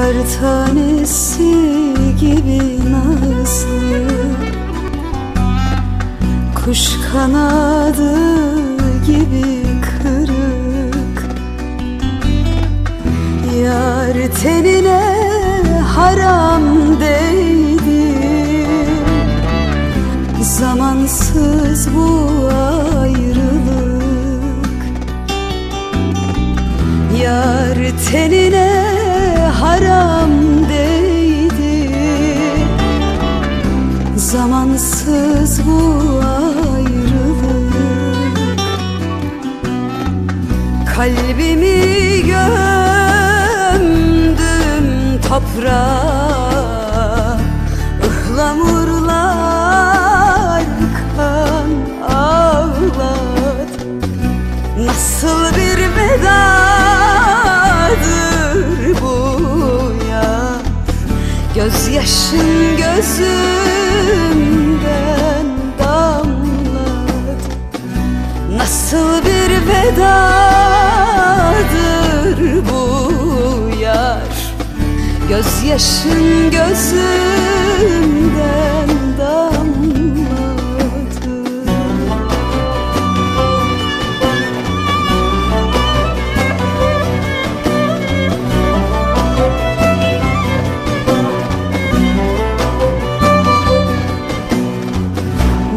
Kar tanesi gibi nazlı, kuş kanadı gibi kırık. Yar tenine haram değdi, zamansız bu ayrılık. Yar tenine haram değdi, zamansız bu ayrılık. Kalbimi gömdüm toprağa, ıhlamurlar kan ağlat. Nasıl bir vedadır bu ya, gözyaşın gözümden damlat. Nasıl bir vedadır bu yar, gözyaşın gözümden damlat.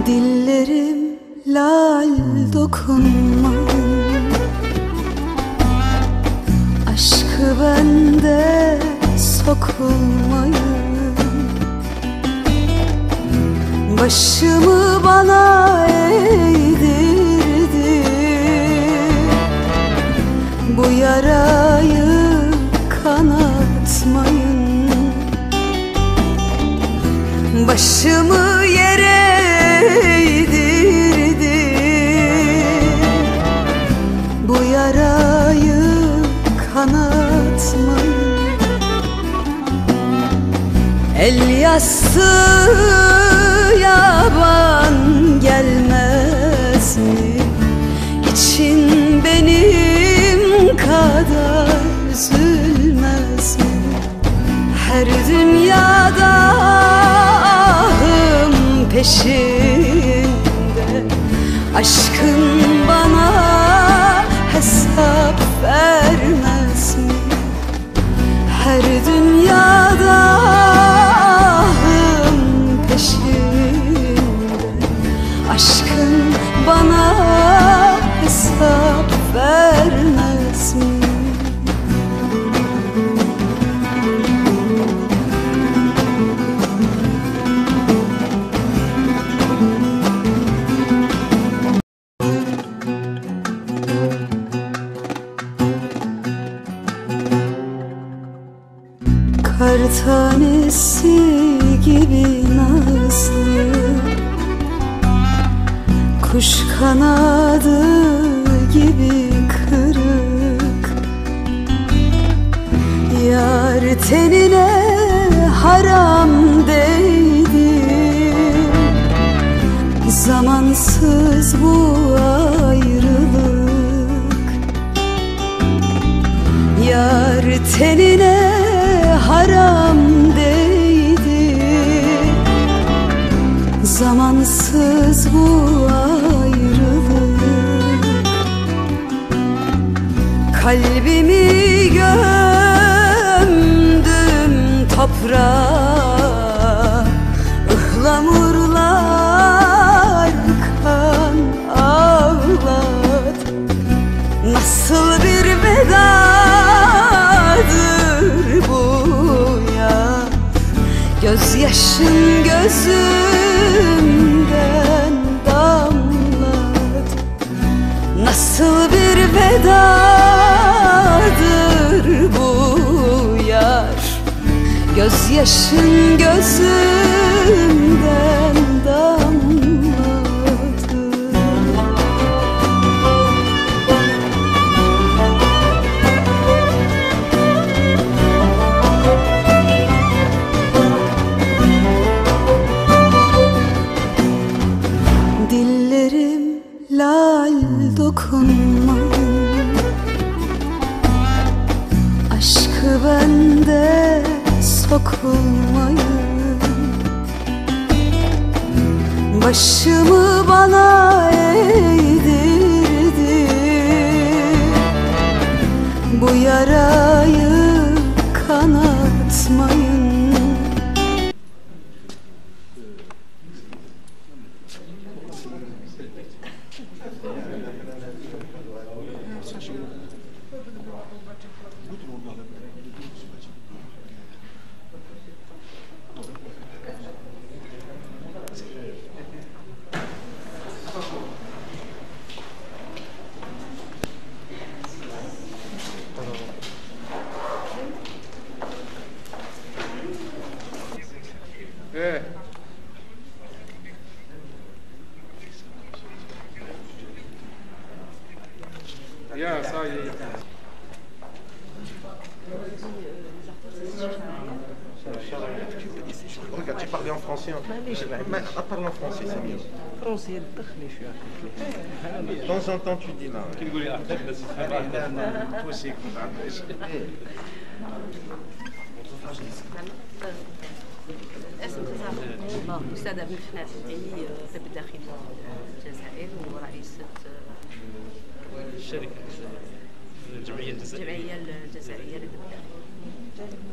Dillerim lal dokunmayın, aşkı bende sokulmayın. Başımı bana eğdirdi, bu yarayı kanatmayın. Başımı yere eğdirdi, bu yarayı kanatmayın. El yastığı yaban gelmez mi? İçin benim kadar üzülmez mi? Her dünyada ahım peşinde, aşkın bana hesap vermez mi? Her dünyada ahım peşinde, aşkın bana hesap vermez mi? Kar tanesi gibi nazlı, kuş kanadı gibi kırık. Yar tenine haram değdi, zamansız bu ayrılık. Yar tenine haram değdi, zamansız bu ayrılık. Kalbimi gömdüm toprağa, ıhlamurlar kan ağlat. Nasıl bir vedadır bu ya, gözyaşın gözümden damlat. Nasıl bir vedadır bu yar, gözyaşın gözümden damlat. Dillerim lal dokunmayın, aşkı bende sokulmayın. Başımı bana eğdirdi, bu yarayı kanatmayın. Ya, ça y est. Regarde, tu parlais en français. Parle en français, c'est mieux. Français, De temps en temps, tu dis là. اسم تزعم أستاذ ابن الفنادقي طب الداخلي الجزائر ورئيسة الشركة الجمعية الجزائرية للطب الداخلي.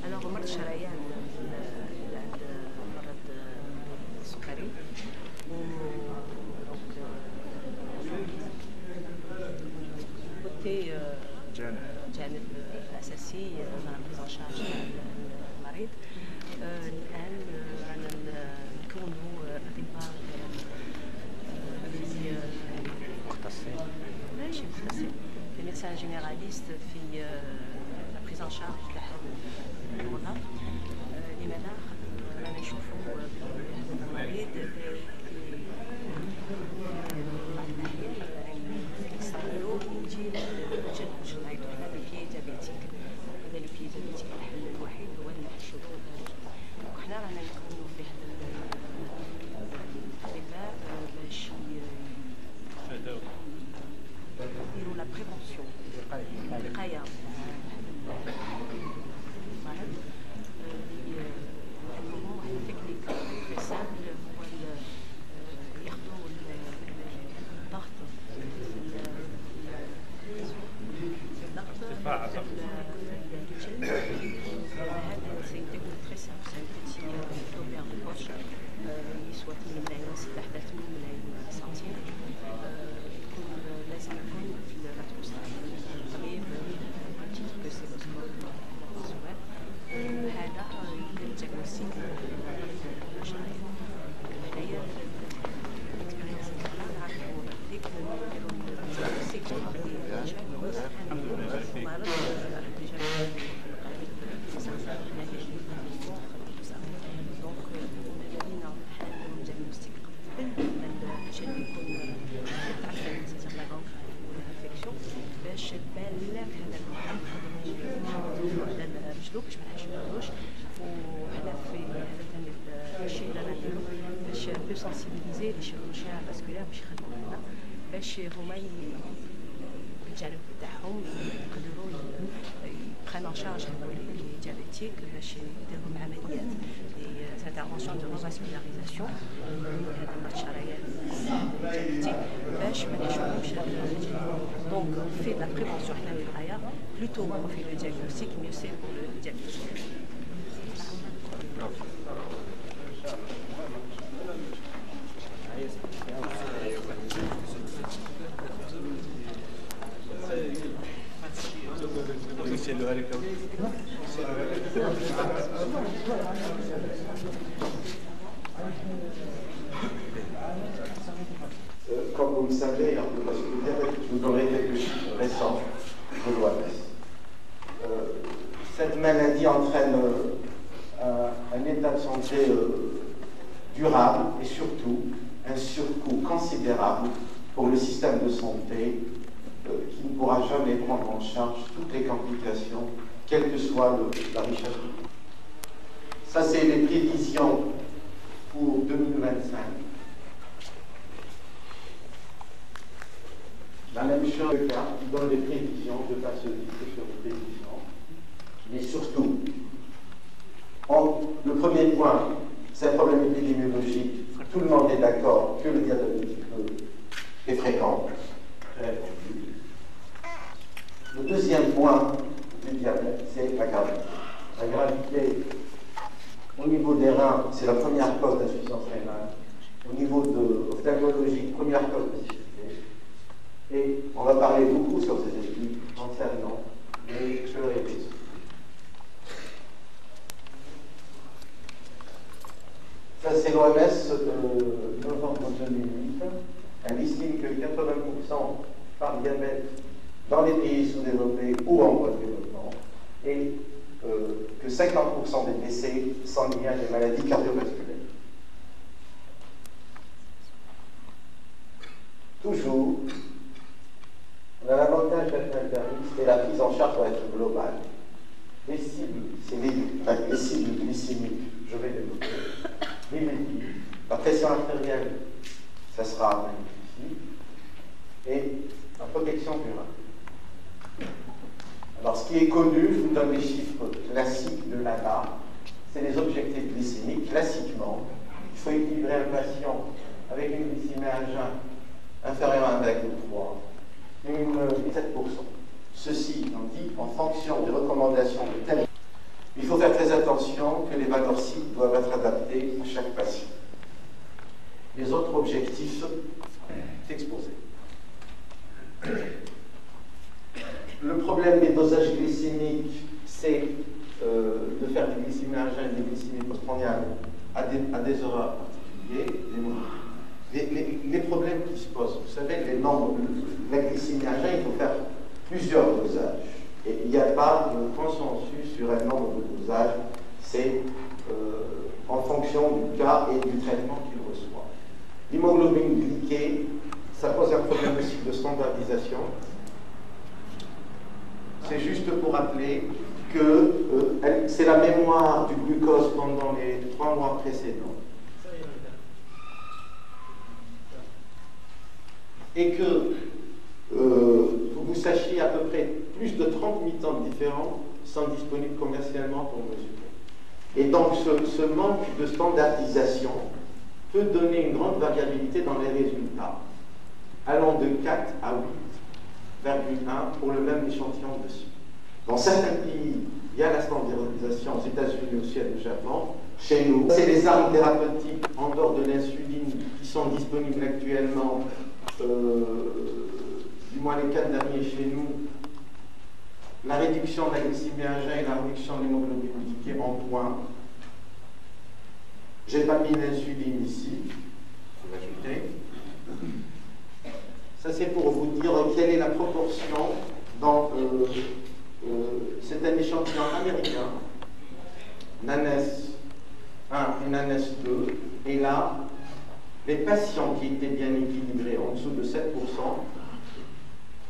Alors مرض الشريان عند مرض السكري كنت جانب أساسي مع بريز شارج المريض. الآن رانا نكونوا أطباء مختصين ماشي مختصين في ميدسان جينيراليست في لا بريز ان شارج تاع الكورونا. لماذا رانا نشوفوا هذا المريض بعض الأحيان يستعملوا يجي جد نعيطوا حنا بالبيي ديابيتيك. هذا البيي ديابيتيك الحل الوحيد هو نحشدوا وحنا رانا نكونوا في هذا الأطباء باش يديروا لا بريفونسيون الوقاية المرض. عندهم واحد التكنيك تري سامبل هو ياخذوا الضغط هذا سي تكنيك تري سامبل. سي ان بيتي توبير دو بوش يسوى 8 ملايين 6 حتى 8 ملايين سنتيم. يكون لازم يكون في المدرسة الطبيب تيتر كوسيلوسكوب صغير. هذا يدير دياغنوستيك الشرايين. هنايا الاكسبيريونس تاعنا نعرفوا ديك نديرو الدياغنوستيك باش تبان لك هذا المرض هذا المشلوك باش ما نحشملوش. وحنا في هذا ثاني الشيء اللي نديرو باش بو سونسيبيليزي لي شيروجيان فاسكولير باش يخدموا معنا باش هما الجانب تاعهم يقدروا يبخانو شارج هذوك لي ديابيتيك باش يديروا عمليات لي انترفونسيون دو ريفاسكولاريزاسيون هذا المرض الشرايين ديابيتيك باش ما يشوفوش هذا المرض. Donc on fait de la prévention حنا للغاية. Plutôt on fait le diagnostic, mieux c'est pour le diagnostic. Comme vous le savez, parce que peut-être je vous donnerai quelques chiffres récents de l'OMS. Cette maladie entraîne un état de santé durable et surtout un surcoût considérable pour le système de santé qui ne pourra jamais prendre en charge toutes les complications, quelle que soit la richesse. Ça, c'est les prévisions pour 2025. La même chose qui donne des prévisions, je passe vite sur les prévisions, mais surtout Le premier point, c'est un problème épidémiologique. Tout le monde est d'accord que le diabète est fréquent, très répandu. Le deuxième point du diabète, c'est la gravité. La gravité, au niveau des reins, c'est la première cause d'insuffisance rénale. Au niveau de ophtalmologie, première cause de cécité. Et on va parler beaucoup sur ces études concernant, mais je le répète. Ça, c'est l'OMS de novembre 2008. Elle estime que 80% par diabète dans les pays sous-développés ou en voie de développement et que 50% des décès sont liés à des maladies cardiovasculaires. Toujours, on a l'avantage d'être interne et la prise en charge doit être globale. Les cibles, c'est les cibles glycémiques, je vais développer. Les lipides, la pression artérielle, ça sera ici, et la protection du rein. Alors, ce qui est connu, je vous donne les chiffres classiques de l'ADA, c'est les objectifs glycémiques. Classiquement, il faut équilibrer un patient avec une glycémie à jeun inférieure à 1,3 et une 7%. Ceci, on dit, en fonction des recommandations de tel. Il faut faire très attention que les valeurs cibles doivent être adaptées à chaque patient. Les autres objectifs, exposés. Le problème des dosages glycémiques, c'est de faire des glycémies à jeun et des glycémies postprandiales à des horaires particuliers. Les problèmes qui se posent, vous savez, les nombres, la glycémie à jeun, il faut faire plusieurs dosages. Et il n'y a pas de consensus sur un nombre de dosages, c'est en fonction du cas et du traitement qu'il reçoit. L'hémoglobine glyquée, ça pose un problème aussi de standardisation. C'est juste pour rappeler que c'est la mémoire du glucose pendant les 3 mois précédents. Et que vous sachiez à peu près plus de 30 militants différents sont disponibles commercialement pour mesurer. Et donc ce manque de standardisation peut donner une grande variabilité dans les résultats, allant de 4 à 8,1 pour le même échantillon de sucre. Dans certains pays, il y a la standardisation, aux États-Unis aussi, au Japon. Chez nous, c'est les armes thérapeutiques en dehors de l'insuline qui sont disponibles actuellement, du moins les 4 derniers chez nous. La réduction de la glycémie à jeun et la réduction de l'hémoglobine glyquée en points. Je n'ai pas mis l'insuline ici, je vais l'ajouter. Ça, c'est pour vous dire quelle est la proportion dans. C'est un échantillon américain, NANES 1 et NANES 2, et là, les patients qui étaient bien équilibrés en dessous de 7%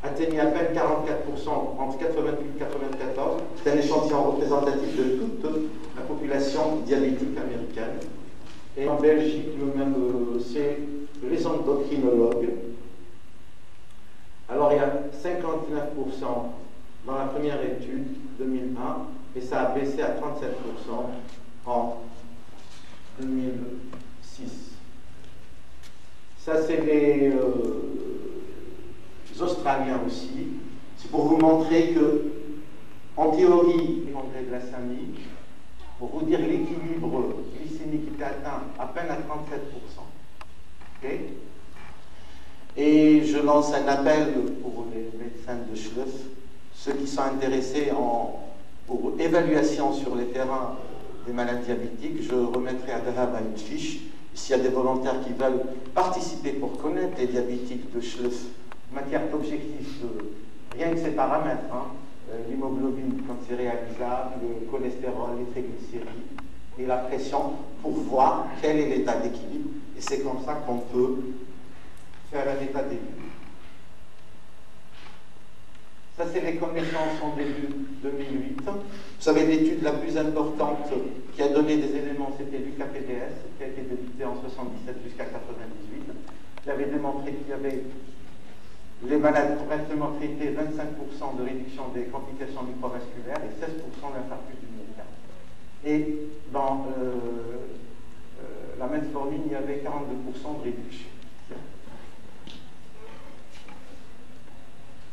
atteignaient à peine 44% entre 88 et 94. C'est un échantillon représentatif de toute la population diabétique américaine. Et en Belgique, c'est les endocrinologues. Alors il y a 59% dans la première étude 2001 et ça a baissé à 37% en 2006. Ça, c'est les Australiens aussi. C'est pour vous montrer que, en théorie, de la glycémie, pour vous dire l'équilibre glycémique est atteint à peine à 37%. Okay? Et je lance un appel pour les médecins de Schleuf, ceux qui sont intéressés pour évaluation sur les terrains des malades diabétiques. Je remettrai à Dahab une fiche. S'il y a des volontaires qui veulent participer pour connaître les diabétiques de Schleuf, en matière d'objectifs, rien que ces paramètres, l'hémoglobine quand c'est réalisable, le cholestérol, les triglycérides et la pression, pour voir quel est l'état d'équilibre. Et c'est comme ça qu'on peut faire un état d'équilibre. Ça, c'est les connaissances en début 2008. Vous savez, l'étude la plus importante qui a donné des éléments, c'était l'UKPDS, qui a été débuté en 77 jusqu'à 98. Il avait démontré qu'il y avait les malades correctement traités, 25% de réduction des complications microvasculaires et 16% d'infarctus du myocarde. Et dans la metformine, il y avait 42% de réduction.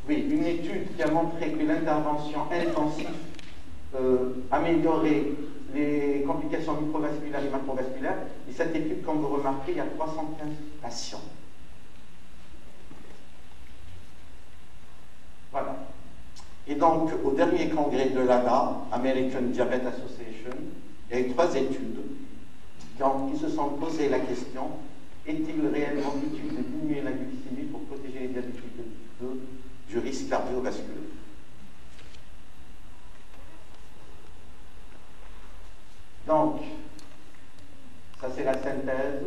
Oui, une étude qui a montré que l'intervention intensive améliorait les complications microvasculaires et macrovasculaires. Et cette étude, comme vous remarquez, il y a 315 patients. Voilà. Et donc, au dernier congrès de l'ADA, American Diabetes Association, il y a eu 3 études qui se sont posées la question: est-il réellement utile de diminuer la glycémie pour protéger les diabétiques de type 2 du risque cardiovasculaire? Donc, ça c'est la synthèse,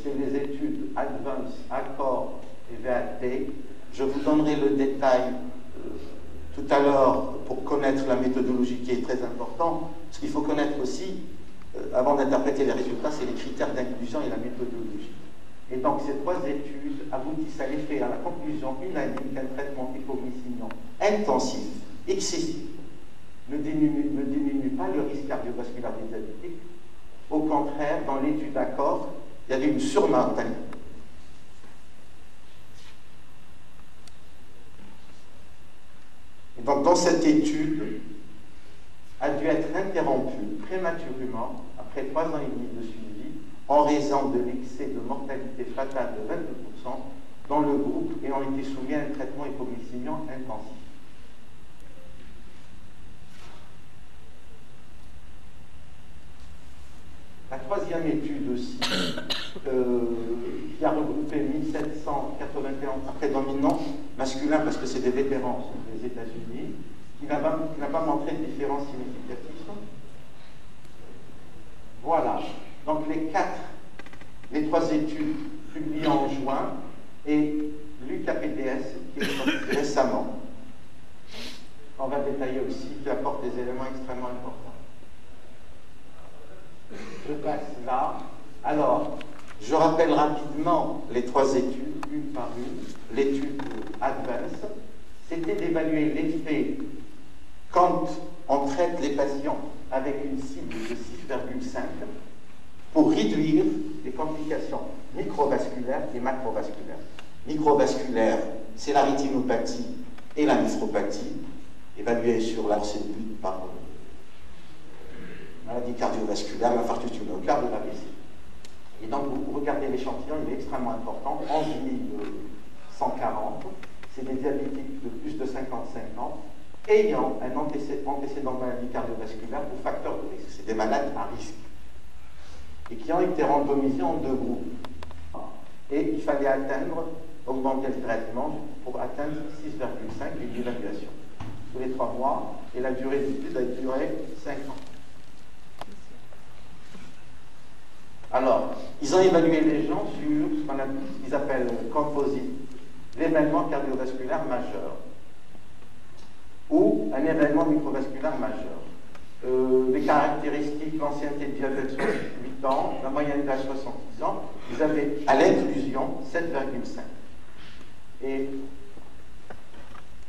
c'est les études Advance, Accord et VAT. Je vous donnerai le détail tout à l'heure pour connaître la méthodologie qui est très importante. Ce qu'il faut connaître aussi, avant d'interpréter les résultats, c'est les critères d'inclusion et la méthodologie. Et donc ces 3 études aboutissent à l'effet, à la conclusion unanime qu'un traitement hypoglycémiant intensif, excessif, ne diminue pas le risque cardiovasculaire des diabétiques. Au contraire, dans l'étude Accord, il y avait une surmortalité. Et donc, dans cette étude, a dû être interrompue prématurément, après 3 ans et demi de suivi, en raison de l'excès de mortalité fatale de 22% dans le groupe ayant été soumis à un traitement hypoglycémiant intensif. La 3e étude aussi, qui a regroupé 1791, prédominant masculin parce que c'est des vétérans des États-Unis, qui n'a pas montré de différence significative. Voilà. Donc les 3 études publiées en juin et l'UKPDS qui est sorti récemment. On va détailler aussi, qui apporte des éléments extrêmement importants. Je passe là. Alors, je rappelle rapidement les 3 études, une par une. L'étude Advance, c'était d'évaluer l'effet quand on traite les patients avec une cible de 6,5 pour réduire les complications microvasculaires et macrovasculaires. Microvasculaires, c'est la rétinopathie et la néphropathie, évaluées sur l'avancée de but par maladie cardiovasculaire, l'infarctus du myocarde et l'AVC. Et donc, vous regardez l'échantillon, il est extrêmement important, 11 140, c'est des diabétiques de plus de 55 ans, ayant un antécédent de maladie cardiovasculaire ou facteur de risque. C'est des malades à risque. Et qui ont été randomisés en 2 groupes. Et il fallait augmenter le traitement pour atteindre 6,5 et l'évaluation. Tous les 3 mois, et la durée d'étude a duré 5 ans. Alors, ils ont évalué les gens sur ce qu'ils appellent composite, l'événement cardiovasculaire majeur, ou un événement microvasculaire majeur. Les caractéristiques, l'ancienneté de diabète 68 ans, la moyenne d'âge 66 ans, vous avez à l'inclusion 7,5. Et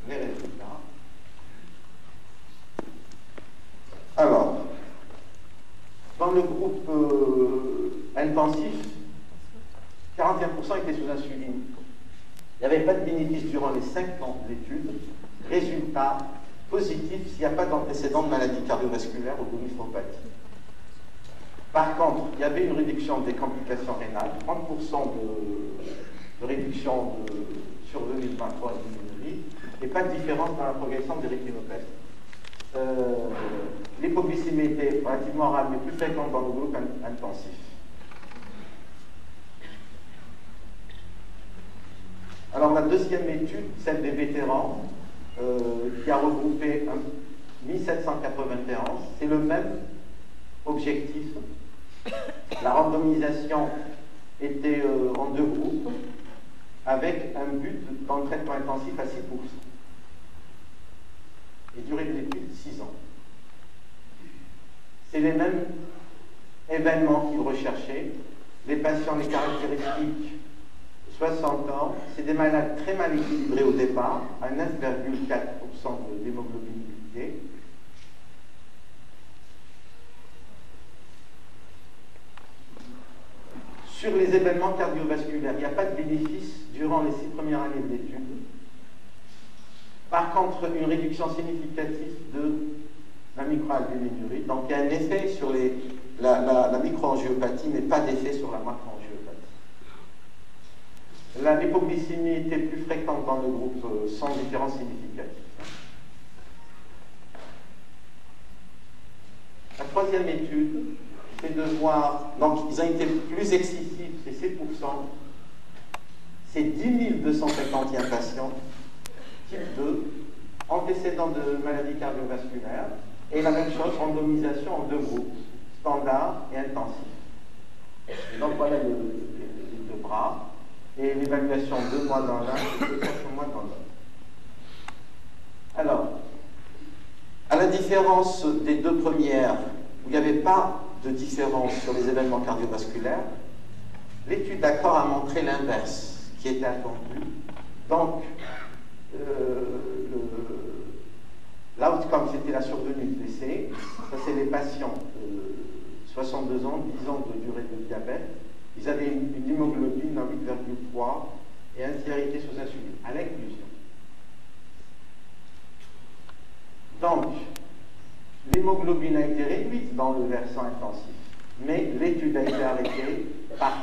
les résultats. Alors, dans le groupe intensif, 41% étaient sous insuline. Il n'y avait pas de bénéfice durant les 5 ans d'études. Résultat positif s'il n'y a pas d'antécédent de maladie cardiovasculaire ou de néphropathie. Par contre, il y avait une réduction des complications rénales, 30% de réduction sur 2023 et pas de différence dans la progression des rétinopathie. L'hypoglycémie était relativement rare, mais plus fréquente dans le groupe intensif. Alors la 2e étude, celle des vétérans, qui a regroupé 1791, c'est le même objectif. La randomisation était en 2 groupes, avec un but dans le traitement intensif à 6%. Et durée de l'étude, 6 ans. C'est les mêmes événements qu'ils recherchaient. Les patients, les caractéristiques, 60 ans, c'est des malades très mal équilibrés au départ, à 9,4% d'hémoglobine glycée. Sur les événements cardiovasculaires, il n'y a pas de bénéfice durant les 6 premières années de l'étude. Par contre, une réduction significative de la microalbuminurie. Donc, il y a un effet sur la microangiopathie, mais pas d'effet sur la macroangiopathie. L'hypoglycémie était plus fréquente dans le groupe sans différence significative. La troisième étude, c'est de voir, donc ils ont été plus excessifs, c'est 7%, c'est 10 251 patients, type 2, antécédents de maladies cardiovasculaires, et la même chose, randomisation en 2 groupes, standard et intensif. Et donc voilà les 2 bras, et l'évaluation 2 mois dans l'un et 4 mois dans l'autre. Alors, à la différence des 2 premières, où il n'y avait pas de différence sur les événements cardiovasculaires, l'étude d'accord a montré l'inverse, qui était attendu. Donc, l'outcome, c'était la survenue de décès. Ça, c'est les patients de 62 ans, 10 ans de durée de diabète. Ils avaient une hémoglobine à 8,3 et antiarité sous insuline, à l'inclusion. Donc, l'hémoglobine a été réduite dans le versant intensif, mais l'étude a été arrêtée parce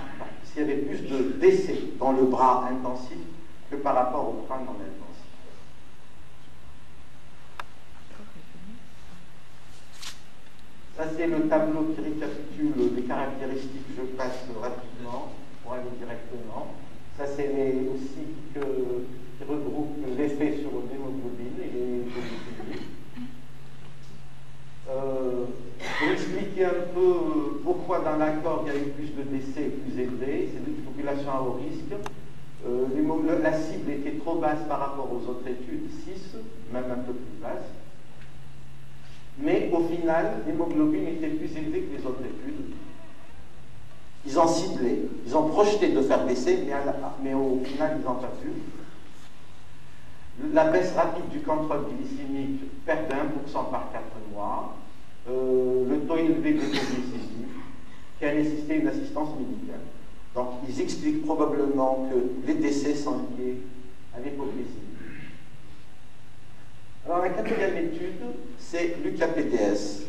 qu'il y avait plus de décès dans le bras intensif que par rapport au bras non intensif. Ça, c'est le tableau qui récapitule les caractéristiques. Je passe rapidement pour aller directement. Ça, c'est aussi qui regroupe l'effet sur l'hémoglobine et les glycémies. Pour expliquer un peu pourquoi dans l'accord il y a eu plus de décès plus élevés, c'est une population à haut risque. La cible était trop basse par rapport aux autres études, 6, même un peu plus basse. Mais au final, l'hémoglobine était plus élevée que les autres études. Ils ont ciblé, ils ont projeté de faire baisser, mais au final, ils n'ont pas pu. La baisse rapide du contrôle glycémique perd de 1% par 4 mois. Le taux élevé d'hypoglycémie qui a nécessité une assistance médicale. Donc, ils expliquent probablement que les décès sont liés à l'hypoglycémie. Alors, la quatrième étude, c'est l'UKPDS.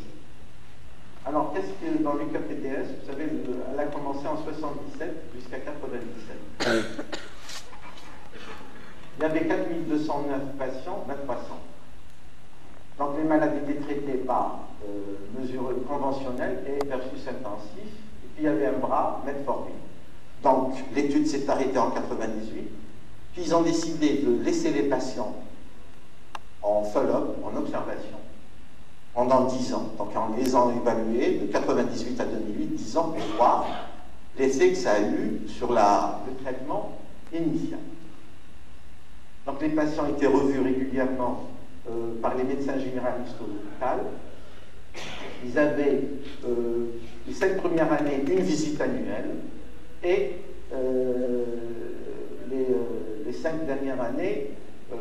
Alors, qu'est-ce que dans l'UKPDS, vous savez, elle a commencé en 77 jusqu'à 97. Il y avait 4209 patients, 2300. Donc, les malades étaient traitées par mesures conventionnelles et versus intensif. Et puis, il y avait un bras, metformine. Donc, l'étude s'est arrêtée en 98. Puis, ils ont décidé de laisser les patients en follow-up, en observation, pendant 10 ans. Donc, en les ont évalués de 98 à 2008, 10 ans, pour voir l'effet que ça a eu sur le traitement initial. Donc, les patients étaient revus régulièrement par les médecins généralistes au l'hôpital. Ils avaient, les 5 premières années, une visite annuelle et les 5 dernières années,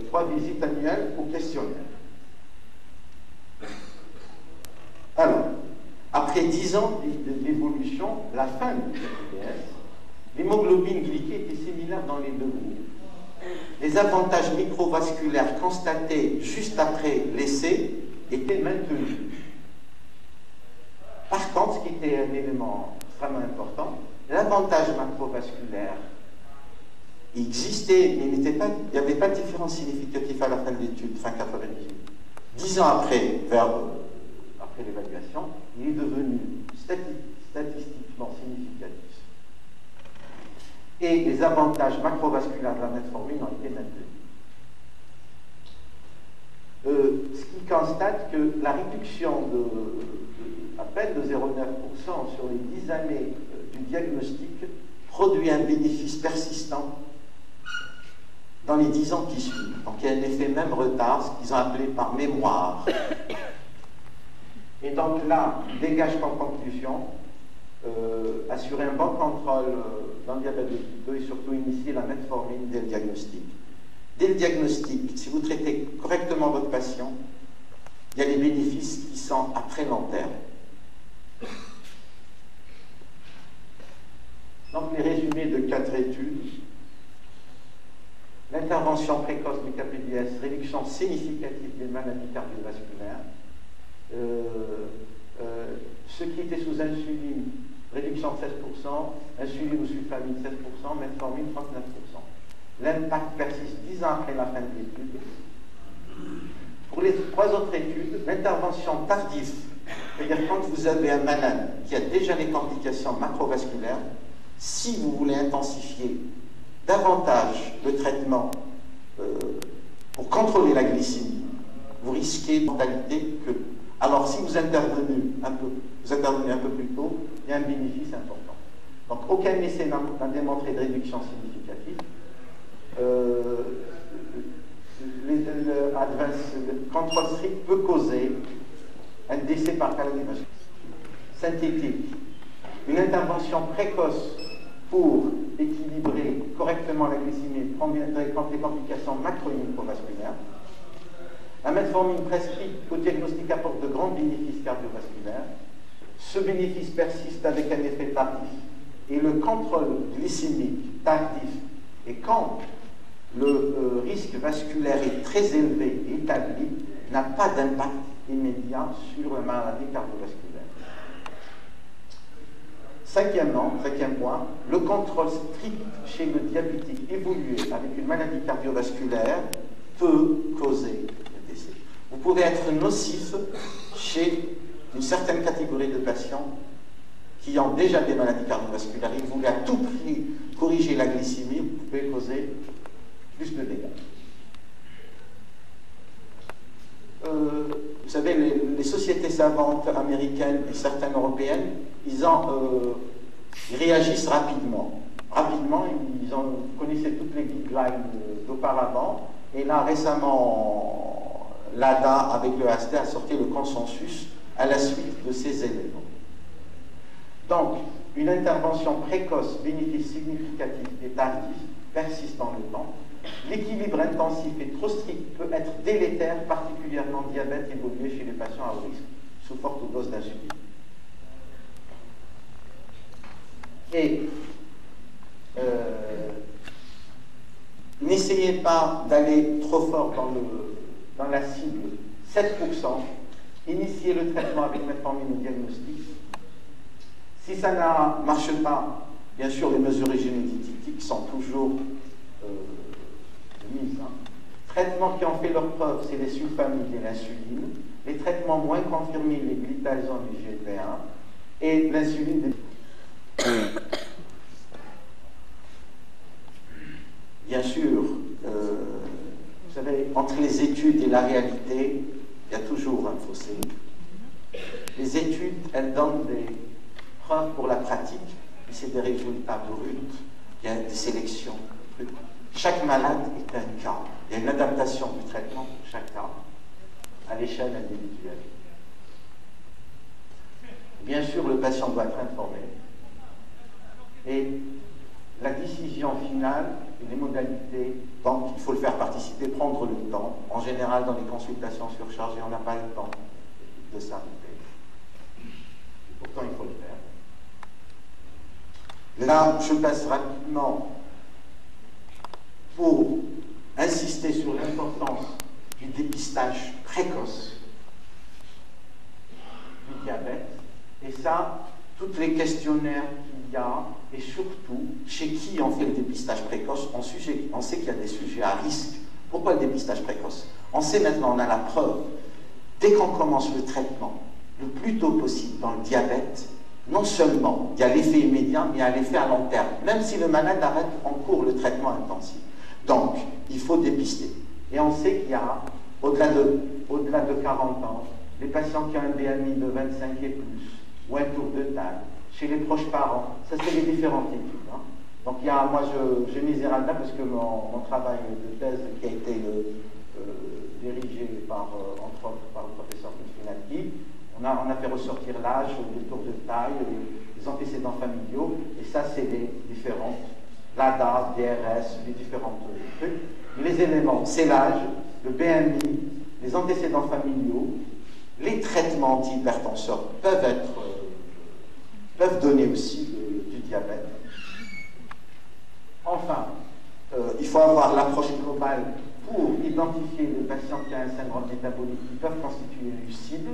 3 visites annuelles au questionnaire. Alors, après 10 ans d'évolution, la fin du PDS, l'hémoglobine glyquée était similaire dans les 2 groupes. Les avantages microvasculaires constatés juste après l'essai étaient maintenus. Par contre, ce qui était un élément extrêmement important, l'avantage macrovasculaire existait, mais il n'y avait pas de différence significative à la fin de l'étude, fin 98. 10 ans après, après l'évaluation, il est devenu statistiquement significatif. Et les avantages macrovasculaires de la metformine ont été maintenus. Ce qui constate que la réduction à peine de 0,9% sur les 10 années du diagnostic produit un bénéfice persistant dans les 10 ans qui suivent. Donc il y a un effet même retard, ce qu'ils ont appelé par mémoire. Et donc là, il dégage comme conclusion assurer un bon contrôle dans le diabète de type 2 et surtout initier la metformine dès le diagnostic. Dès le diagnostic, si vous traitez correctement votre patient, il y a les bénéfices qui sont à très long terme. Donc les résumé de 4 études. L'intervention précoce du KPDS, réduction significative des maladies cardiovasculaires. Ceux qui étaient sous insuline, réduction de 16%, insuline ou sulfamide 16%, metformine 39%. L'impact persiste 10 ans après la fin de l'étude. Pour les 3 autres études, l'intervention tardive, c'est-à-dire quand vous avez un malade qui a déjà des complications macrovasculaires, si vous voulez intensifier davantage le traitement pour contrôler la glycémie, vous risquez une mortalité que. Alors si vous intervenez un peu plus tôt, il y a un bénéfice important. Donc aucun essai n'a démontré de réduction significative. Le contrôle strict peut causer un décès par calomnie synthétique. Une intervention précoce pour équilibrer correctement la glycémie et prendre les complications macro- et microvasculaires. La metformine prescrite au diagnostic apporte de grands bénéfices cardiovasculaires. Ce bénéfice persiste avec un effet tardif. Et le contrôle glycémique tardif, et quand le risque vasculaire est très élevé et établi, n'a pas d'impact immédiat sur la maladie cardiovasculaire. Cinquième point, le contrôle strict chez le diabétique évolué avec une maladie cardiovasculaire peut causer le décès. Vous pouvez être nocif chez une certaine catégorie de patients qui ont déjà des maladies cardiovasculaires et vous voulez à tout prix corriger la glycémie, vous pouvez causer plus de dégâts. Vous savez, les sociétés savantes américaines et certaines européennes, ils réagissent rapidement. Vous connaissez toutes les guidelines d'auparavant, et là récemment, l'ADA avec le HST a sorti le consensus à la suite de ces éléments. Donc, une intervention précoce, bénéfice significatif et tardif, persiste dans le temps. L'équilibre intensif et trop strict peut être délétère, particulièrement diabète évolué chez les patients à haut risque, sous forte dose d'insuline. Et n'essayez pas d'aller trop fort dans la cible 7%. Initiez le traitement avec metformine au diagnostic. Si ça ne marche pas, bien sûr, les mesures génétiques sont toujours mises. Traitements qui ont fait leur preuve, c'est les sulfamides et l'insuline. Les traitements moins confirmés, les glitazones du GLP-1 et l'insuline. Bien sûr, vous savez, entre les études et la réalité, il y a toujours un fossé. Les études, elles donnent des preuves pour la pratique, mais c'est des résultats bruts. Il y a des sélections. Chaque malade est un cas. Il y a une adaptation du traitement pour chaque cas à l'échelle individuelle. Bien sûr, le patient doit être informé. Et la décision finale et les modalités, donc il faut le faire participer, prendre le temps. En général, dans les consultations surchargées, on n'a pas le temps de s'arrêter. Pourtant, il faut le faire. Là, je passe rapidement pour insister sur l'importance du dépistage précoce du diabète. Et ça, tous les questionnaires qu'il y a, et surtout, chez qui on fait le dépistage précoce, on sait qu'il y a des sujets à risque. Pourquoi le dépistage précoce? On sait maintenant, on a la preuve. Dès qu'on commence le traitement, le plus tôt possible dans le diabète, non seulement il y a l'effet immédiat, mais il y a l'effet à long terme, même si le malade arrête en cours le traitement intensif. Donc, il faut dépister. Et on sait qu'il y a, au-delà de 40 ans, les patients qui ont un BMI de 25 et plus, ou un tour de taille, chez les proches parents, ça c'est les différentes études. Donc il y a, moi j'ai mis là parce que mon travail de thèse qui a été dirigé entre autres par le professeur Moufinaki, on a fait ressortir l'âge, les tours de taille, les antécédents familiaux, et ça c'est les différentes, l'ADA, DRS, les différentes trucs. Les éléments, c'est l'âge, le BMI, les antécédents familiaux, les traitements antihypertenseurs peuvent donner aussi du diabète. Enfin, il faut avoir l'approche globale pour identifier les patients qui ont un syndrome métabolique qui peuvent constituer une cible.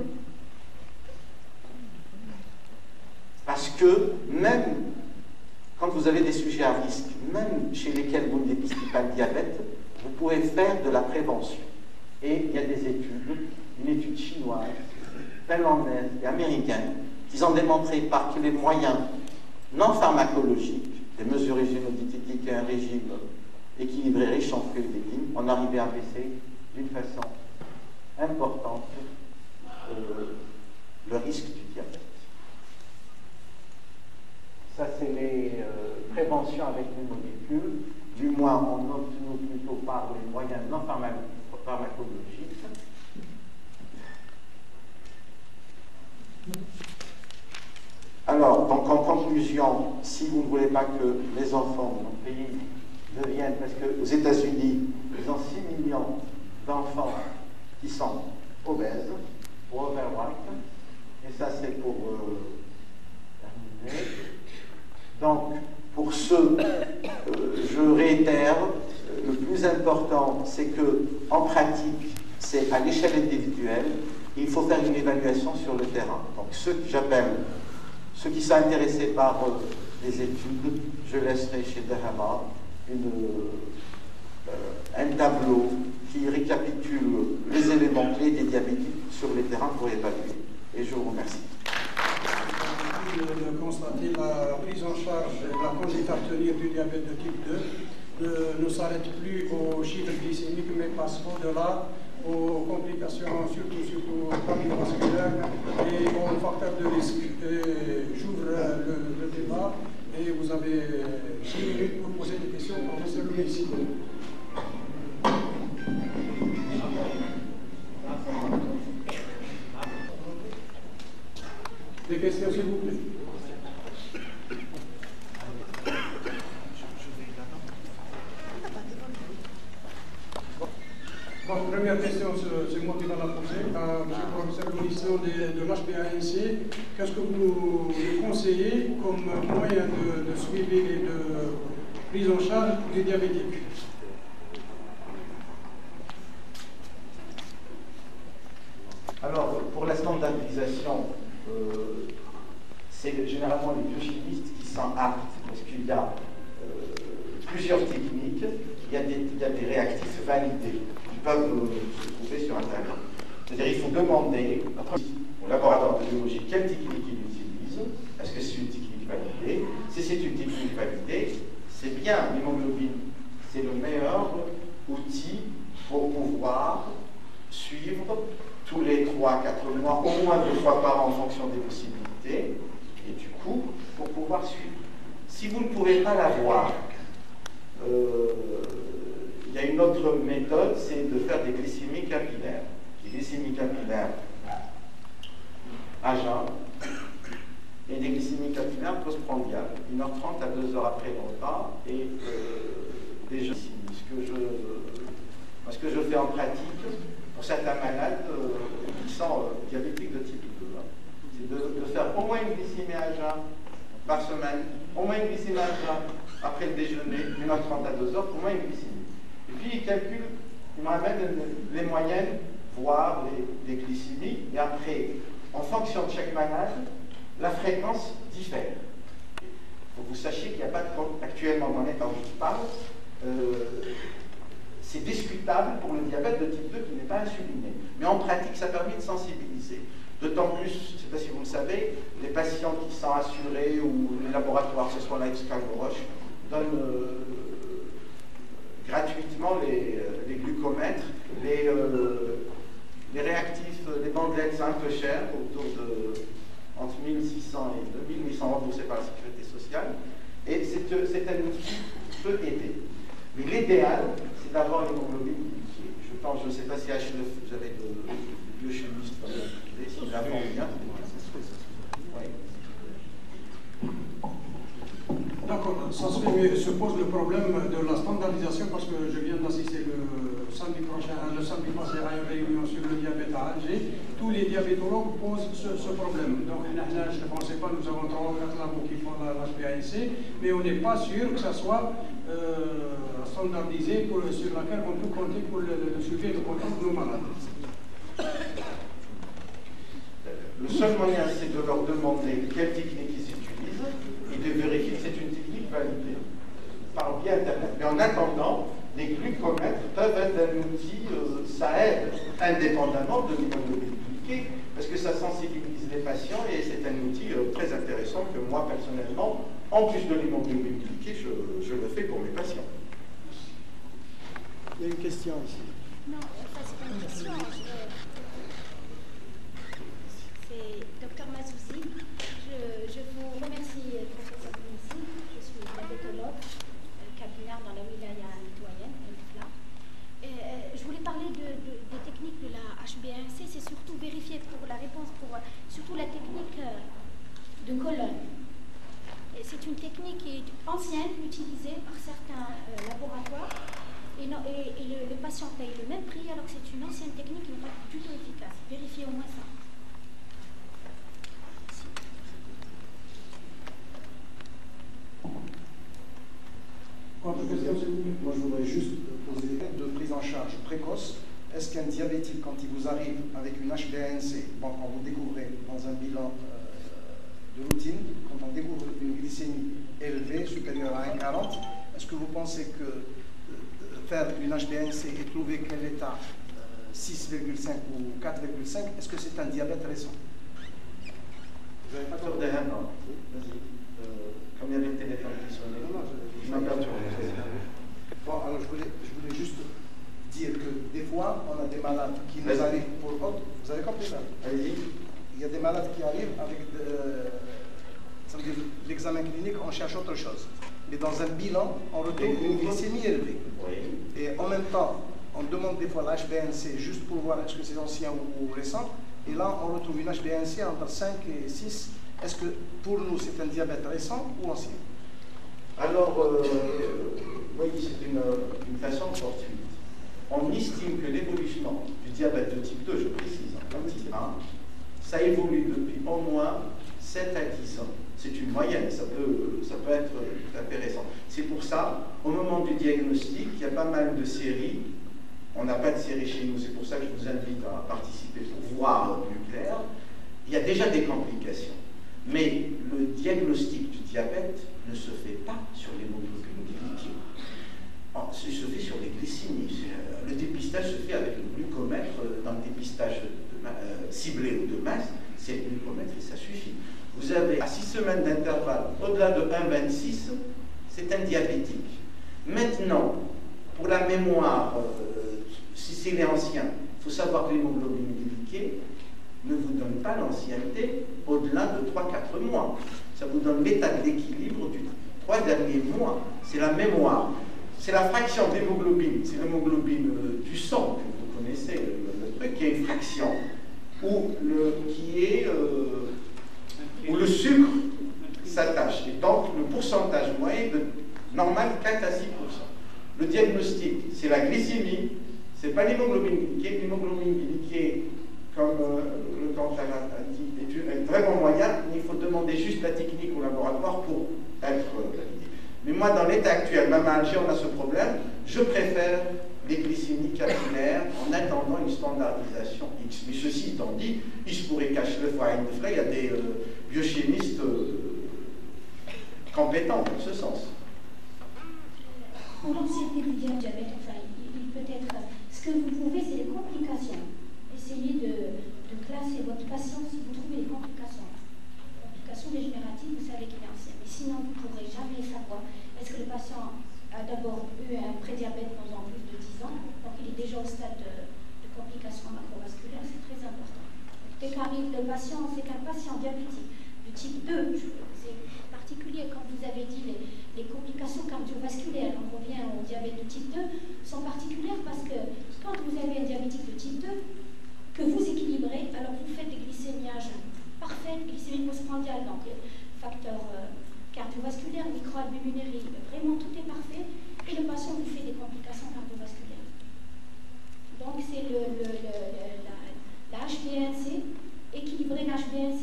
Parce que même quand vous avez des sujets à risque, même chez lesquels vous ne dépistez pas le diabète, vous pouvez faire de la prévention. Et il y a des études, une étude chinoise, finlandaise et américaine, qui ont démontré par que les moyens non pharmacologiques, des mesures hygiéno-diététiques et un régime équilibré riche en fruits et légumes, on arrivait à baisser d'une façon importante le risque du diabète. Ça, c'est les préventions avec les molécules, du moins en obtenu plutôt par les moyens non pharmacologiques. Alors, donc en conclusion, si vous ne voulez pas que les enfants de notre pays deviennent, parce qu'aux États-Unis, ils ont 6 millions d'enfants qui sont obèses, ou overweight, et ça c'est pour terminer. Donc, pour ceux, je réitère, le plus important, c'est que, en pratique, c'est à l'échelle individuelle, il faut faire une évaluation sur le terrain. Donc, ceux que j'appelle, ceux qui sont intéressés par les études, je laisserai chez Dahama un tableau qui récapitule les éléments clés des diabétiques sur les terrains pour évaluer. Et je vous remercie. De constater la prise en charge et la conduite à tenir du diabète de type 2 ne s'arrête plus aux chiffres glycémiques, mais passe au-delà aux complications, surtout cardiovasculaires et aux facteurs de risque. J'ouvre le débat et vous avez 6 minutes pour poser des questions au professeur Louis. Des questions, s'il vous plaît. Bon, première question, c'est moi qui vais la poser. Monsieur le professeur Louis, de l'HbA1c, qu'est-ce que vous conseillez comme moyen de suivi et de prise en charge des diabétiques? Alors, pour la standardisation, c'est généralement les biochimistes qui sont aptes, parce qu'il y a plusieurs techniques, il y a des réactifs validés qui peuvent se trouver sur Internet. C'est-à-dire qu'il faut demander au laboratoire de biologie quelle technique il utilise, est-ce que c'est une technique validée? Si c'est une technique validée, c'est bien, l'hémoglobine, c'est le meilleur outil pour pouvoir suivre tous les 3-4 mois, au moins 2 fois par an en fonction des possibilités, et du coup, pour pouvoir suivre. Si vous ne pouvez pas l'avoir, il y a une autre méthode, c'est de faire des glycémies capillaires. Des glycémies capillaires à jeun et des glycémies capillaires postprandiales, 1h30 à 2h après le repas, et des jeux. Ce que je fais en pratique, pour certains malades qui sont diabétiques de type 2, c'est de faire au moins une glycémie à jeun par semaine, au moins une glycémie à jeun après le déjeuner, 1h30 à 2h, au moins une glycémie. Et puis il calcule, il me ramène les moyennes, voire les glycémies, et après, en fonction de chaque malade, la fréquence diffère. Il faut que vous sachiez qu'il n'y a pas actuellement dans l'état où je parle, c'est discutable pour le diabète de type 2 qui n'est pas insuliné. Mais en pratique, ça permet de sensibiliser. D'autant plus, je ne sais pas si vous le savez, les patients qui sont assurés ou les laboratoires, que ce soit la Roche, donnent gratuitement les glucomètres, les réactifs, les bandelettes, c'est un peu cher, autour de entre 1600 et 2800 remboursés par la sécurité sociale. Et c'est un outil qui peut aider. Mais l'idéal, c'est d'avoir l'hémoglobine liquide. Je pense, je ne sais pas si vous avez de biochimistes comme s'ils la font bien. Oui. D'accord, ça se fait, mais se pose le problème de la standardisation parce que je viens d'assister le samedi passé à une réunion sur le diabète à Alger. Tous les diabétologues posent ce problème. Donc, je ne pensais pas, nous avons 3 ou 4 labos qui font l'HbA1c, mais on n'est pas sûr que ça soit standardisée sur laquelle on peut compter pour le suivi et le contrôle de nos malades. Le seul moyen, c'est de leur demander quelle technique ils utilisent et de vérifier que c'est une technique validée par via Internet. Mais en attendant, les glucomètres peuvent être un outil, ça aide indépendamment de l'hémoglobine glyquée, parce que ça sensibilise les patients et c'est un outil très intéressant que moi, personnellement, en plus de l'hémoglobine glyquée, je le fais pour mes patients. Il y a une question ici. Non, c'est pas une question. C'est Dr Mazouzi. Je vous remercie, professeur Kounissi. Je suis diabétologue, capillaire dans la wilaya mitoyenne, je voulais parler des techniques de la HbA1c. C'est surtout vérifier pour la réponse, pour surtout la technique de colonne. C'est une technique qui est ancienne, utilisée par certains laboratoires. Et le patient paye le même prix alors que c'est une ancienne technique qui n'est pas du tout efficace. Vérifiez au moins ça. Moi, je voudrais juste poser de prise en charge précoce. Est-ce qu'un diabétique, quand il vous arrive avec une HbA1c, bon, quand vous découvrez dans un bilan de routine, quand on découvre une glycémie élevée, supérieure à 1,40, est-ce que vous pensez que faire une HbA1c et trouver quel état 6,5 ou 4,5, est-ce que c'est un diabète récent? Vous avez pas tort de rien, non? Vas-y. Comme il y avait le téléphone qui sonnait. Bon, alors je voulais juste dire que des fois, on a des malades qui nous arrivent pour autre. Vous avez compris ça? Allez-y. Il y a des malades qui arrivent avec ça veut dire l'examen clinique, on cherche autre chose. Mais dans un bilan, on retrouve une glycémie élevée. Oui. Et en même temps, on demande des fois l'HbA1c juste pour voir est-ce que c'est ancien ou récent. Et là, on retrouve une HbA1c entre 5 et 6. Est-ce que pour nous, c'est un diabète récent ou ancien? Alors, oui, c'est une façon fortuite. On estime que l'évolution du diabète de type 2, je précise, type 1, ça évolue depuis au moins 7 à 10 ans. C'est une moyenne, ça peut être tout à fait récent. C'est pour ça, au moment du diagnostic, il y a pas mal de séries. On n'a pas de série chez nous, c'est pour ça que je vous invite à participer pour voir plus clair. Il y a déjà des complications. Mais le diagnostic du diabète ne se fait pas sur l'hémoglobine glyquée. Il se fait sur les glycémies. Le dépistage se fait avec le glucomètre dans le dépistage ciblé ou de masse. C'est le glucomètre et ça suffit. Vous avez à 6 semaines d'intervalle, au-delà de 1,26, c'est un diabétique. Maintenant, pour la mémoire, si c'est les anciens, il faut savoir que l'hémoglobine glyquée ne vous donne pas l'ancienneté au-delà de 3-4 mois. Ça vous donne l'état d'équilibre du 3 derniers mois. C'est la mémoire. C'est la fraction d'hémoglobine. C'est l'hémoglobine du sang, que vous connaissez, le truc, qui est une fraction où où le sucre s'attache. Et donc, le pourcentage moyen de normal 4 à 6%. Le diagnostic, c'est la glycémie, c'est pas l'hémoglobine glyquée. L'hémoglobine glyquée, comme le cancer a dit, est vraiment moyen. Il faut demander juste la technique au laboratoire pour être validé. Mais moi, dans l'état actuel, même à Alger, on a ce problème. Je préfère les glycémies capillaires en attendant une standardisation X. Mais ceci étant dit, il se pourrait cacher le foie de frais. Il y a des biochimistes compétents dans ce sens. Pour l'anxiété du diabète, enfin, il peut être. Ce que vous pouvez, c'est les complications. Essayez de classer votre patient si vous trouvez des complications. Complications dégénératives, vous savez qu'il est ancien. Mais sinon, vous ne pourrez jamais savoir est-ce que le patient a d'abord eu un prédiabète pendant plus de 10 ans, donc il est déjà au stade de complications macrovasculaires, c'est très important. Dès qu'arrive le patient, c'est qu'un patient diabétique de type 2, c'est particulier quand vous avez dit les complications cardiovasculaires, on revient au diabète de type 2, sont particulières parce que quand vous avez un diabétique de type 2, que vous équilibrez, alors vous faites des glycémiages parfaits, glycémie postprandiale, donc facteur cardiovasculaire, microalbuminurie, vraiment tout est parfait, et le patient vous fait des complications cardiovasculaires. Donc c'est la HbA1c, équilibrer la HbA1c,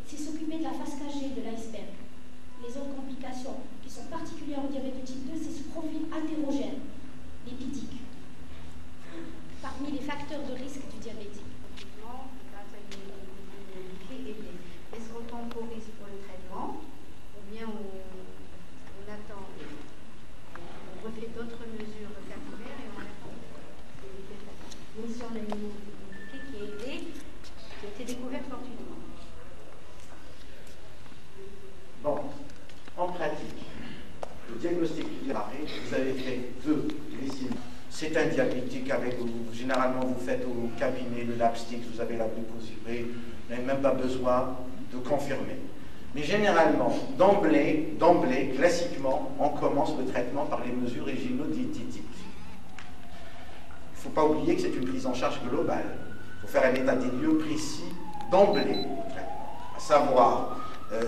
c'est s'occuper de la face cachée de l'iceberg. Les autres complications qui sont particulières au diabète de type 2, c'est facteurs de risque du diabétique. Grâce à une glycémie élevée. Est-ce qu'on temporise pour le traitement ou bien on attend, on refait d'autres mesures capillaires et on attend d'éviter ça. Même si on a une glycémie qui est élevée, qui a été découverte fortuitement. Bon, en pratique, le diagnostic du diabète, vous avez fait 2 glycémies. C'est un diabétique avec, généralement vous faites au cabinet le Labstix, vous avez la glucosurée, vous n'avez même pas besoin de confirmer. Mais généralement, d'emblée, classiquement, on commence le traitement par les mesures régino-diététiques. Il ne faut pas oublier que c'est une prise en charge globale. Il faut faire un état des lieux précis d'emblée du traitement, à savoir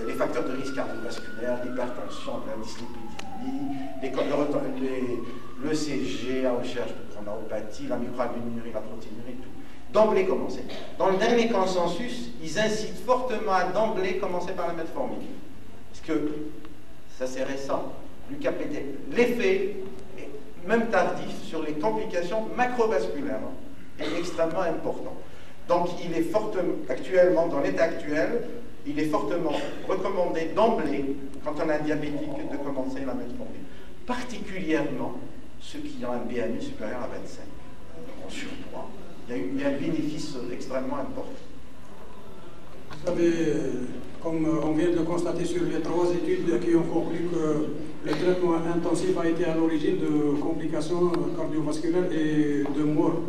les facteurs de risque cardiovasculaire, l'hypertension, la dyslipidémie, le CG à recherche de chronopathie, la microalbuminurie, la proteinurie, tout. D'emblée commencer. Dans le dernier consensus, ils incitent fortement à d'emblée commencer par la metformine. Parce que, ça c'est récent, l'UKPD, l'effet, même tardif, sur les complications macrovasculaires est extrêmement important. Donc il est fortement, actuellement, dans l'état actuel, il est fortement recommandé d'emblée, quand on a un diabétique, de commencer la metformine. Particulièrement ceux qui ont un BMI supérieur à 25, en surpoids. Il y a un bénéfice extrêmement important. Vous savez, comme on vient de le constater sur les 3 études qui ont conclu que le traitement intensif a été à l'origine de complications cardiovasculaires et de morts,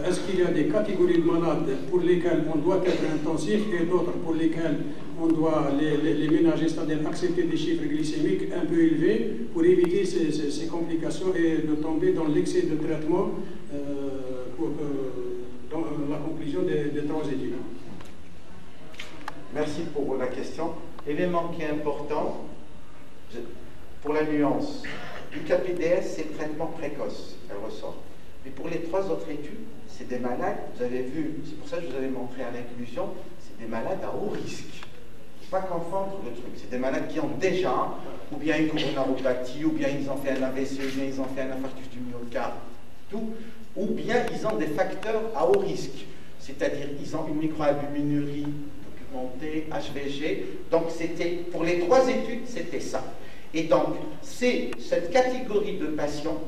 est-ce qu'il y a des catégories de malades pour lesquelles on doit être intensif et d'autres pour lesquelles on doit les ménager, c'est-à-dire accepter des chiffres glycémiques un peu élevés pour éviter ces complications et de tomber dans l'excès de traitement dans la conclusion des 3 études? Merci pour la question. Élément qui est important, pour la nuance, l'UKPDS, c'est le traitement précoce, elle ressort. Mais pour les 3 autres études, c'est des malades, vous avez vu, c'est pour ça que je vous avais montré à l'inclusion, c'est des malades à haut risque. Il ne faut pas confondre le truc. C'est des malades qui ont déjà, ou bien une coronaropathie, ou bien ils ont fait un AVC, ou bien ils ont fait un infarctus du myocarde, tout, ou bien ils ont des facteurs à haut risque. C'est-à-dire ils ont une microalbuminurie documentée, HVG. Donc c'était, pour les 3 études, c'était ça. Et donc, c'est cette catégorie de patients,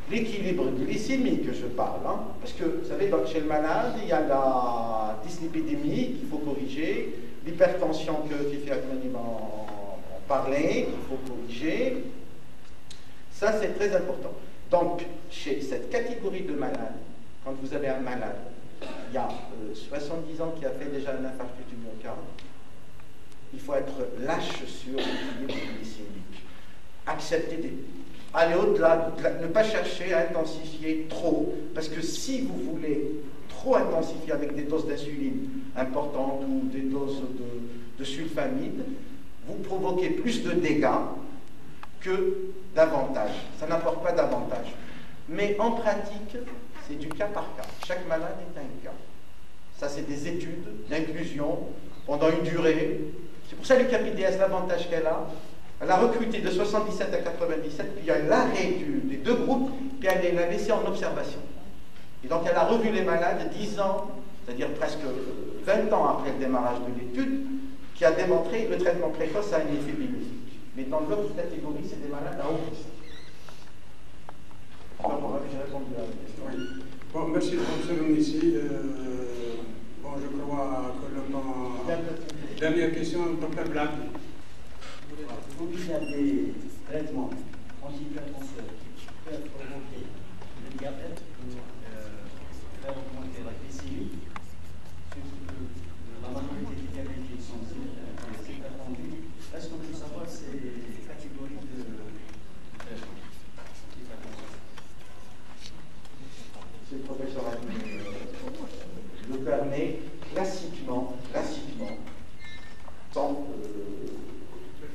l'équilibre glycémique que je parle, hein, parce que, vous savez, donc, chez le malade, il y a la dyslipidémie qu'il faut corriger, l'hypertension que Fifi Akmani en parlait, qu'il faut corriger. Ça, c'est très important. Donc, chez cette catégorie de malades, quand vous avez un malade, il y a 70 ans qui a fait déjà un infarctus du myocarde, il faut être lâche sur l'équilibre glycémique. Accepter aller au-delà, ne pas chercher à intensifier trop, parce que si vous voulez trop intensifier avec des doses d'insuline importantes ou des doses de sulfamide, vous provoquez plus de dégâts que d'avantages. Ça n'apporte pas d'avantages. Mais en pratique, c'est du cas par cas. Chaque malade est un cas. Ça, c'est des études d'inclusion pendant une durée. C'est pour ça que l'UKPDS, l'avantage qu'elle a, elle a recruté de 77 à 97, puis il y a l'arrêt des 2 groupes, puis elle l'a laissé en observation. Et donc elle a revu les malades 10 ans, c'est-à-dire presque 20 ans après le démarrage de l'étude, qui a démontré que le traitement précoce a un effet bénéfique. Mais dans l'autre catégorie, c'est des malades à haut risque. J'ai répondu à la question. Oui. Bon, merci professeur Mounici. Bon, je crois que le temps... Dernière question, Dr Black. Donc il y a des traitements anti-hypertenseurs qui peuvent provoquer le diabète ou faire augmenter la glycémie, surtout que la majorité des diabétiques sont hypertendus. Est-ce qu'on peut savoir ces catégories de traitements? Si le professeur le permet, classiquement, sans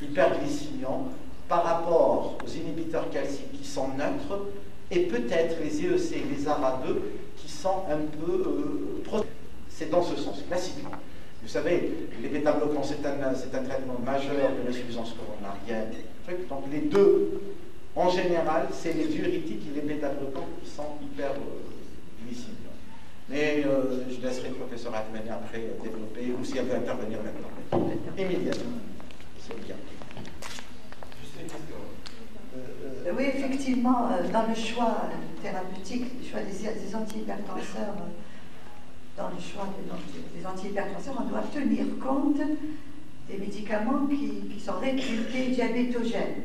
hyperglycémiants par rapport aux inhibiteurs calciques qui sont neutres et peut-être les EEC et les ARA2 qui sont un peu c'est dans ce sens, classiquement. Vous savez, les bêta-bloquants, c'est un traitement majeur de l'insuffisance coronarienne. Donc les 2, en général, c'est les diurétiques et les bêta-bloquants qui sont hyperglycémiants. Mais mais je laisserai le professeur Atmani après développer, ou si elle veut intervenir maintenant. Immédiatement. C'est bien. Oui, effectivement, dans le choix thérapeutique, le choix des antihypertenseurs, dans le choix des antihypertenseurs, on doit tenir compte des médicaments qui sont réputés diabétogènes.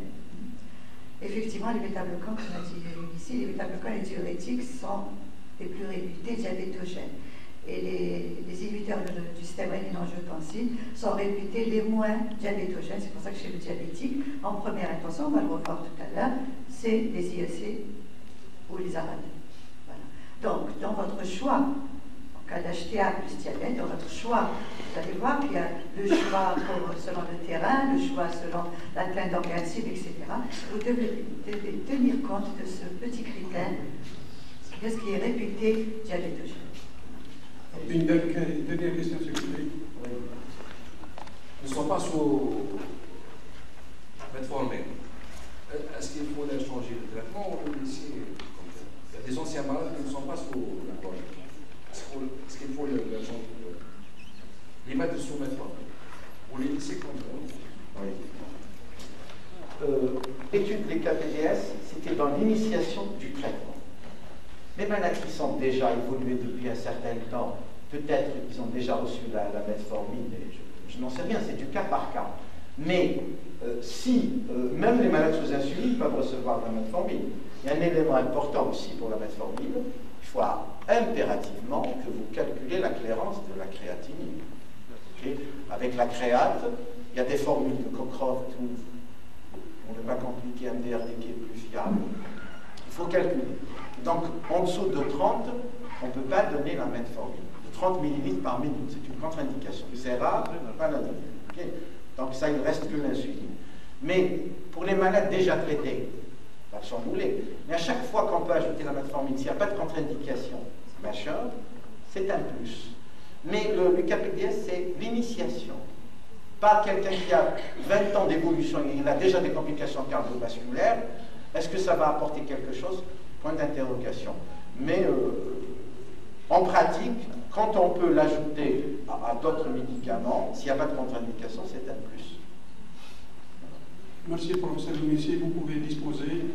Effectivement, les bêta-bloquants, comme on a dit ici, les bêta-bloquants et les diurétiques sont les plus réputés diabétogènes. Et les inhibiteurs du système réninine-angiotensine sont réputés les moins diabétogènes. C'est pour ça que chez le diabétique, en première intention, on va le revoir tout à l'heure, c'est les IEC ou les ARAD. Voilà. Donc, dans votre choix, en cas d'HTA plus diabète, dans votre choix, vous allez voir qu'il y a le choix selon le terrain, le choix selon l'atteinte d'organes cibles, etc. Vous devez tenir compte de ce petit critère, de ce qui est réputé diabétogène. Une dernière question, s'il vous plaît. Oui. Nous ne sommes pas sous metformine. Est-ce qu'il faut changer de traitement ou ici, il y a des anciens malades qui ne sont pas sous metformine. Est-ce qu'il faut les mettre sous metformine ou les laisser comme ça? Oui. L'étude des KPDS, c'était dans l'initiation du traitement. Les malades qui sont déjà évolués depuis un certain temps, peut-être qu'ils ont déjà reçu la metformine, je n'en sais rien, c'est du cas par cas. Mais même les malades sous insuline peuvent recevoir la metformine. Il y a un élément important aussi pour la metformine, il faut impérativement que vous calculez la clairance de la créatinine. Okay? Avec la créate, il y a des formules de Cockcroft ou, on ne va pas compliquer, MDRD qui est plus fiable. Il faut calculer. Donc, en dessous de 30, on ne peut pas donner la metformine. 30 ml par minute, c'est une contre-indication. C'est rare, on ne peut pas la donner. Okay? Donc, ça, il ne reste que l'insuline. Mais pour les malades déjà traités, pas chambouler. Mais à chaque fois qu'on peut ajouter la metformine, s'il n'y a pas de contre-indication, machin, c'est un plus. Mais le KPDS, c'est l'initiation. Pas quelqu'un qui a 20 ans d'évolution et il a déjà des complications cardiovasculaires. Est-ce que ça va apporter quelque chose? Point d'interrogation. Mais en pratique, quand on peut l'ajouter à d'autres médicaments, s'il n'y a pas de contre-indication, c'est un plus. Merci, professeur Lounissier. Vous pouvez disposer.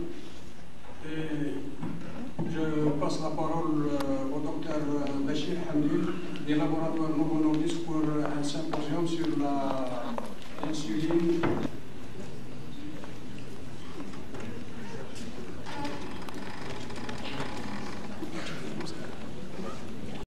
Et je passe la parole au docteur Bachir Hamdil des laboratoires Novo Nordisk